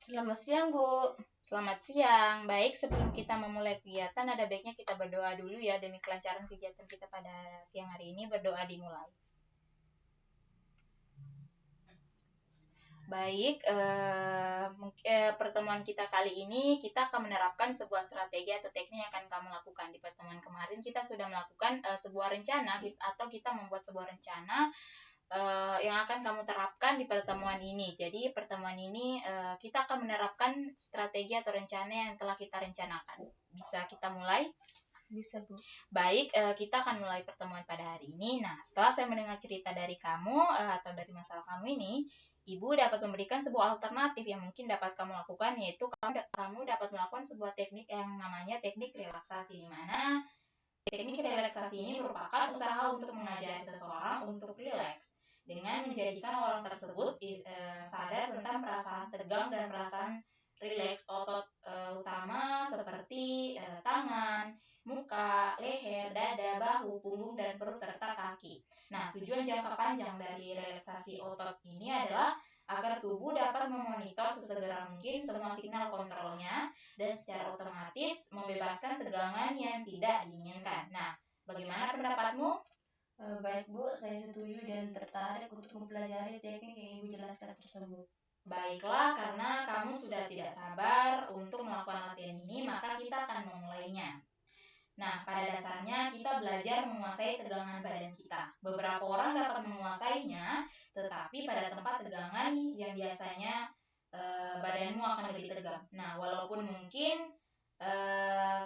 Selamat siang, Bu. Selamat siang. Baik, sebelum kita memulai kegiatan, ada baiknya kita berdoa dulu ya demi kelancaran kegiatan kita pada siang hari ini. Berdoa dimulai. Baik, pertemuan kita kali ini kita akan menerapkan sebuah strategi atau teknik yang akan kamu lakukan. Di pertemuan kemarin kita sudah melakukan sebuah rencana atau kita membuat sebuah rencana yang akan kamu terapkan di pertemuan ini. Jadi pertemuan ini kita akan menerapkan strategi atau rencana yang telah kita rencanakan. Bisa kita mulai? Bisa, Bu. Baik, kita akan mulai pertemuan pada hari ini. Nah, setelah saya mendengar cerita dari kamu atau dari masalah kamu ini, Ibu dapat memberikan sebuah alternatif yang mungkin dapat kamu lakukan, yaitu kamu dapat melakukan sebuah teknik yang namanya teknik relaksasi, di mana teknik relaksasi ini merupakan usaha untuk mengajari seseorang untuk rileks dengan menjadikan orang tersebut sadar tentang perasaan tegang dan perasaan rileks otot utama seperti tangan, muka, leher, dada, bahu, punggung, dan perut, serta kaki. Nah, tujuan jangka panjang dari relaksasi otot ini adalah agar tubuh dapat memonitor sesegera mungkin semua sinyal kontrolnya dan secara otomatis membebaskan tegangan yang tidak diinginkan. Nah, bagaimana pendapatmu? Baik, Bu. Saya setuju dan tertarik untuk mempelajari teknik yang Ibu jelaskan tersebut. Baiklah, karena kamu sudah tidak sabar untuk melakukan latihan ini, maka kita akan memulainya. Nah, pada dasarnya kita belajar menguasai tegangan badan kita. Beberapa orang dapat menguasainya, tetapi pada tempat tegangan yang biasanya badanmu akan lebih tegang. Nah, walaupun mungkin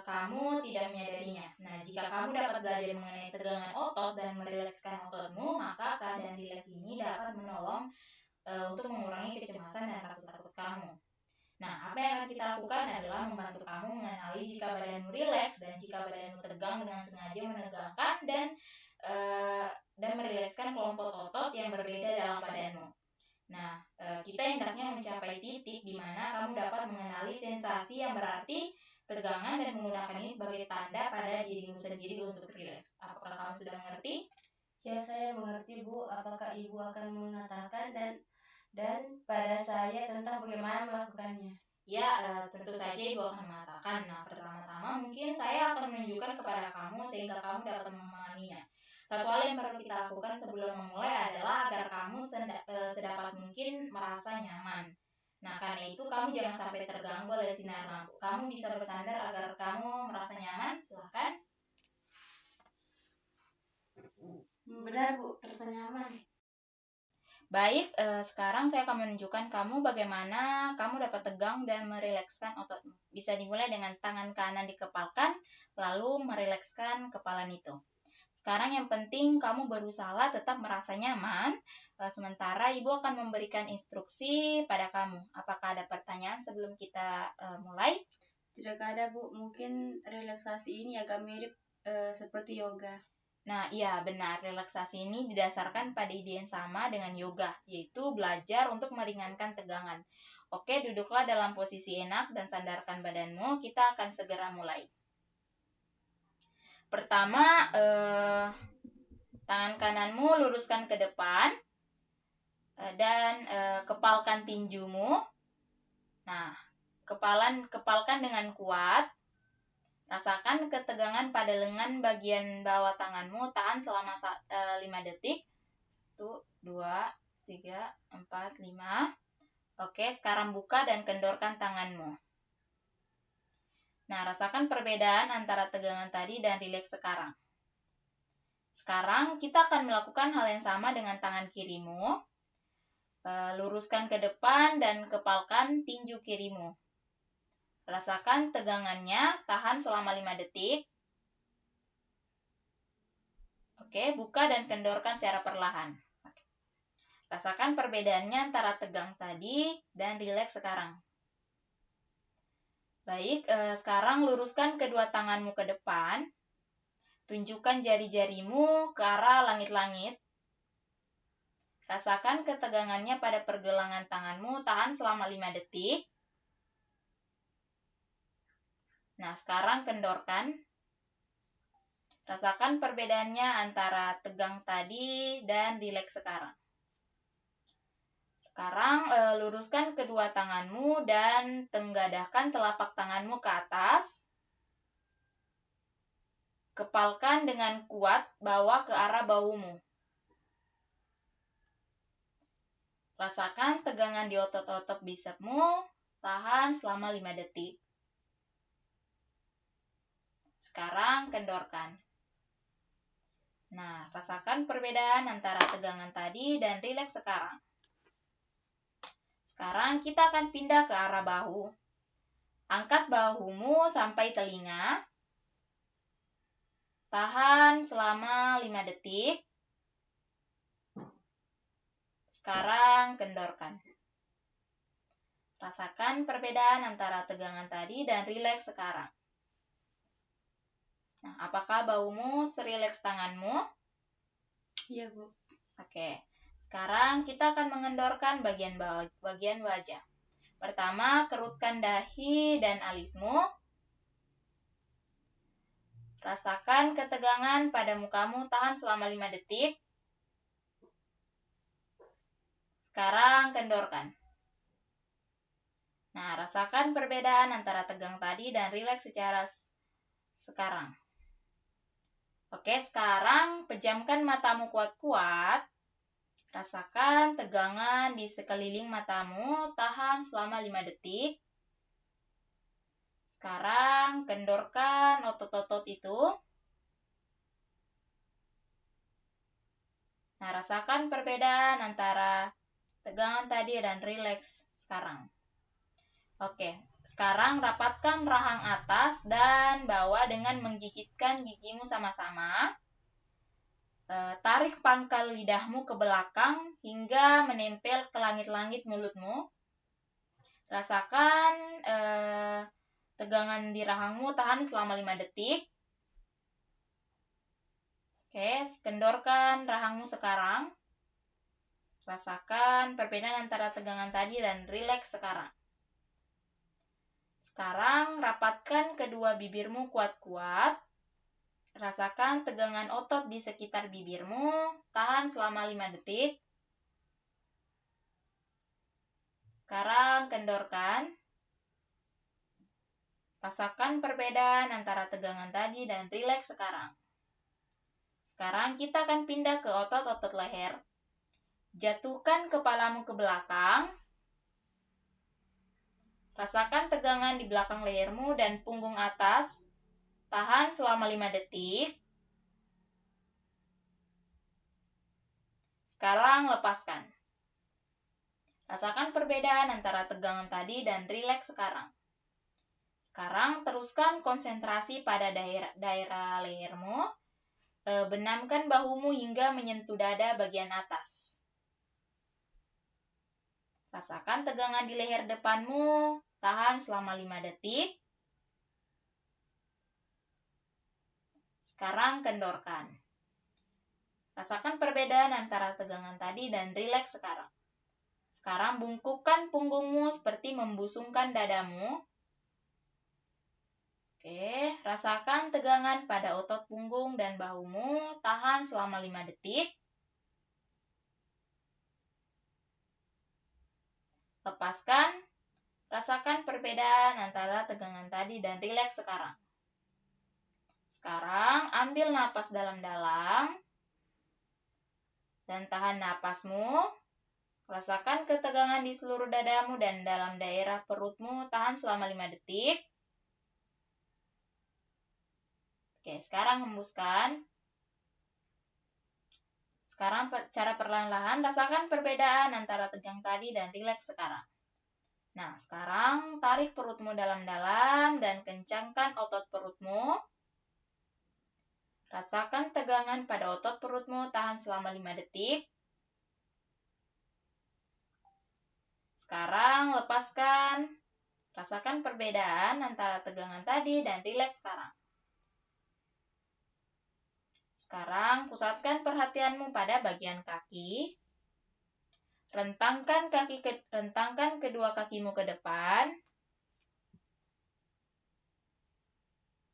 kamu tidak menyadarinya. Nah, jika kamu dapat belajar mengenai tegangan otot dan merilekskan ototmu, maka keadaan rileks ini dapat menolong untuk mengurangi kecemasan dan rasa takut kamu. Nah, apa yang akan kita lakukan adalah membantu kamu mengenali jika badanmu rileks dan jika badanmu tegang dengan sengaja menegangkan dan merilekskan kelompok otot yang berbeda dalam badanmu. Nah, kita hendaknya mencapai titik di mana kamu dapat mengenali sensasi yang berarti tegangan dan menggunakan ini sebagai tanda pada dirimu sendiri untuk rileks. Apakah kamu sudah mengerti? Ya, saya mengerti, Bu. Apakah Ibu akan mengatakan dan pada saya tentang bagaimana melakukannya? Ya, tentu saja Ibu akan mengatakan. Nah, pertama-tama mungkin saya akan menunjukkan kepada kamu sehingga kamu dapat memahaminya. Satu hal yang perlu kita lakukan sebelum memulai adalah agar kamu sedapat mungkin merasa nyaman. Nah, karena itu kamu jangan sampai terganggu oleh sinar lampu. Kamu bisa bersandar agar kamu merasa nyaman. Silahkan. Benar, Bu. Terasa nyaman. Baik, sekarang saya akan menunjukkan kamu bagaimana kamu dapat tegang dan merilekskan ototmu. Bisa dimulai dengan tangan kanan dikepalkan, lalu merilekskan kepala itu. Sekarang yang penting kamu berusaha tetap merasa nyaman, sementara Ibu akan memberikan instruksi pada kamu. Apakah ada pertanyaan sebelum kita mulai? Tidak ada, Bu. Mungkin relaksasi ini agak mirip seperti yoga. Nah, iya benar. Relaksasi ini didasarkan pada ide yang sama dengan yoga, yaitu belajar untuk meringankan tegangan. Oke, duduklah dalam posisi enak dan sandarkan badanmu. Kita akan segera mulai. Pertama, tangan kananmu luruskan ke depan dan kepalkan tinjumu. Nah, kepalkan dengan kuat. Rasakan ketegangan pada lengan bagian bawah tanganmu. Tahan selama 5 detik. 1, 2, 3, 4, 5. Oke, sekarang buka dan kendorkan tanganmu. Nah, rasakan perbedaan antara tegangan tadi dan rileks sekarang. Sekarang kita akan melakukan hal yang sama dengan tangan kirimu. Luruskan ke depan dan kepalkan tinju kirimu. Rasakan tegangannya, tahan selama 5 detik. Oke, buka dan kendorkan secara perlahan. Rasakan perbedaannya antara tegang tadi dan rileks sekarang. Baik, sekarang luruskan kedua tanganmu ke depan. Tunjukkan jari-jarimu ke arah langit-langit. Rasakan ketegangannya pada pergelangan tanganmu, tahan selama 5 detik. Nah, sekarang kendorkan. Rasakan perbedaannya antara tegang tadi dan rileks sekarang. Sekarang luruskan kedua tanganmu dan tenggadahkan telapak tanganmu ke atas. Kepalkan dengan kuat, bawa ke arah bahumu. Rasakan tegangan di otot-otot bisepmu, tahan selama 5 detik. Sekarang kendorkan. Nah, rasakan perbedaan antara tegangan tadi dan rileks sekarang. Sekarang kita akan pindah ke arah bahu. Angkat bahumu sampai telinga. Tahan selama 5 detik. Sekarang kendorkan. Rasakan perbedaan antara tegangan tadi dan rileks sekarang. Nah, apakah bahumu serileks tanganmu? Iya, Bu. Oke. Sekarang kita akan mengendorkan bagian wajah. Pertama, kerutkan dahi dan alismu. Rasakan ketegangan pada mukamu, tahan selama 5 detik. Sekarang kendorkan. Nah, rasakan perbedaan antara tegang tadi dan rileks secara sekarang. Oke, sekarang pejamkan matamu kuat-kuat. Rasakan tegangan di sekeliling matamu, tahan selama 5 detik. Sekarang kendorkan otot-otot itu. Nah, rasakan perbedaan antara tegangan tadi dan rileks sekarang. Oke, sekarang rapatkan rahang atas dan bawah dengan menggigitkan gigimu sama-sama. Tarik pangkal lidahmu ke belakang hingga menempel ke langit-langit mulutmu. Rasakan tegangan di rahangmu, tahan selama 5 detik. Oke, kendorkan rahangmu sekarang. Rasakan perbedaan antara tegangan tadi dan rileks sekarang. Sekarang rapatkan kedua bibirmu kuat-kuat. Rasakan tegangan otot di sekitar bibirmu. Tahan selama 5 detik. Sekarang kendorkan. Rasakan perbedaan antara tegangan tadi dan rileks sekarang. Sekarang kita akan pindah ke otot-otot leher. Jatuhkan kepalamu ke belakang. Rasakan tegangan di belakang lehermu dan punggung atas. Tahan selama 5 detik. Sekarang lepaskan. Rasakan perbedaan antara tegangan tadi dan rileks sekarang. Sekarang teruskan konsentrasi pada daerah lehermu. Benamkan bahumu hingga menyentuh dada bagian atas. Rasakan tegangan di leher depanmu. Tahan selama 5 detik. Sekarang kendorkan. Rasakan perbedaan antara tegangan tadi dan rileks sekarang. Sekarang bungkukkan punggungmu seperti membusungkan dadamu. Oke, rasakan tegangan pada otot punggung dan bahumu. Tahan selama 5 detik. Lepaskan. Rasakan perbedaan antara tegangan tadi dan rileks sekarang. Sekarang ambil napas dalam-dalam dan tahan napasmu. Rasakan ketegangan di seluruh dadamu dan dalam daerah perutmu. Tahan selama 5 detik. Oke, sekarang hembuskan. Sekarang cara perlahan-lahan rasakan perbedaan antara tegang tadi dan rileks sekarang. Nah, sekarang tarik perutmu dalam-dalam dan kencangkan otot perutmu. Rasakan tegangan pada otot perutmu, tahan selama 5 detik. Sekarang lepaskan. Rasakan perbedaan antara tegangan tadi dan rileks sekarang. Sekarang pusatkan perhatianmu pada bagian kaki. Rentangkan kedua kakimu ke depan.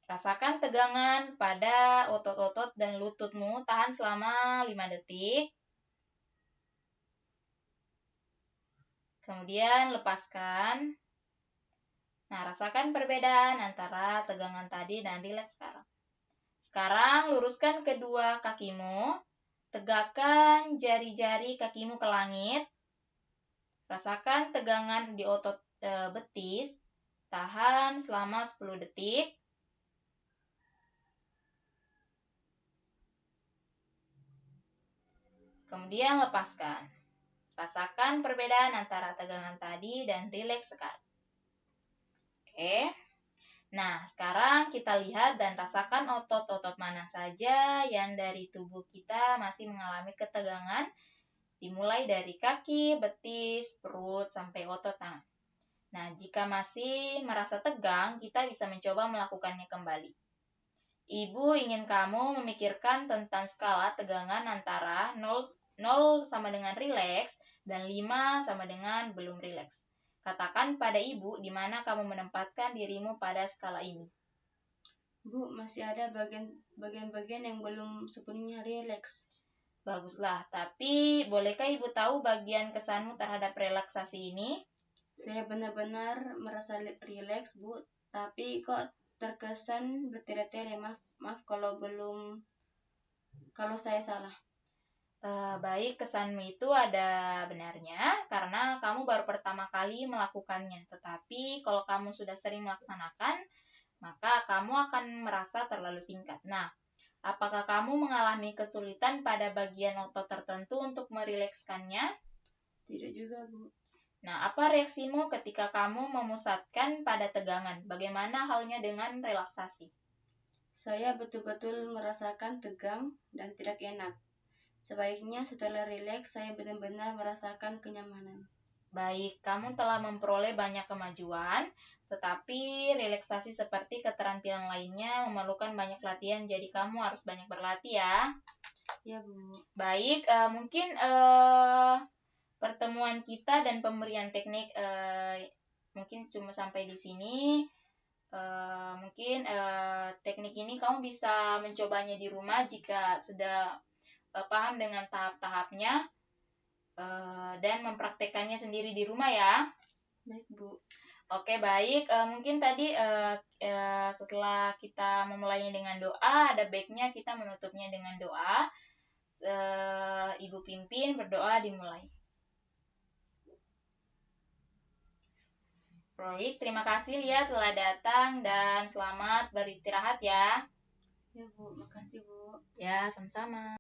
Rasakan tegangan pada otot-otot dan lututmu. Tahan selama 5 detik. Kemudian lepaskan. Nah, rasakan perbedaan antara tegangan tadi dan rileks sekarang. Sekarang luruskan kedua kakimu. Tegakkan jari-jari kakimu ke langit. Rasakan tegangan di otot betis. Tahan selama 10 detik. Kemudian lepaskan. Rasakan perbedaan antara tegangan tadi dan rileks sekarang. Oke. Nah, sekarang kita lihat dan rasakan otot-otot mana saja yang dari tubuh kita masih mengalami ketegangan, dimulai dari kaki, betis, perut, sampai otot tangan. Nah, jika masih merasa tegang, kita bisa mencoba melakukannya kembali. Ibu ingin kamu memikirkan tentang skala tegangan antara 0 sama dengan rileks dan 5 sama dengan belum rileks. Katakan pada ibu di mana kamu menempatkan dirimu pada skala ini. Bu, masih ada bagian-bagian yang belum sepenuhnya rileks. Baguslah, tapi bolehkah ibu tahu bagian kesanmu terhadap relaksasi ini? Saya benar-benar merasa rileks, Bu, tapi kok terkesan bertele-tele. Maaf kalau saya salah. Baik, kesanmu itu ada benarnya karena kamu baru pertama kali melakukannya. Tetapi kalau kamu sudah sering melaksanakan, maka kamu akan merasa terlalu singkat. Nah, apakah kamu mengalami kesulitan pada bagian otot tertentu untuk merilekskannya? Tidak juga, Bu. Nah, apa reaksimu ketika kamu memusatkan pada tegangan? Bagaimana halnya dengan relaksasi? Saya betul-betul merasakan tegang dan tidak enak. Sebaiknya setelah rileks, saya benar-benar merasakan kenyamanan. Baik, kamu telah memperoleh banyak kemajuan, tetapi relaksasi seperti keterampilan lainnya memerlukan banyak latihan, jadi kamu harus banyak berlatih ya. Ya, Bu. Baik, mungkin pertemuan kita dan pemberian teknik mungkin cuma sampai di sini. Mungkin teknik ini kamu bisa mencobanya di rumah jika sudah paham dengan tahap-tahapnya dan mempraktekannya sendiri di rumah ya. Baik, Bu. Oke, baik. Mungkin tadi setelah kita memulainya dengan doa, ada baiknya kita menutupnya dengan doa. Ibu pimpin berdoa dimulai. Baik, terima kasih Lia telah datang dan selamat beristirahat ya. Ya, Bu. Makasih, Bu. Ya, sama-sama.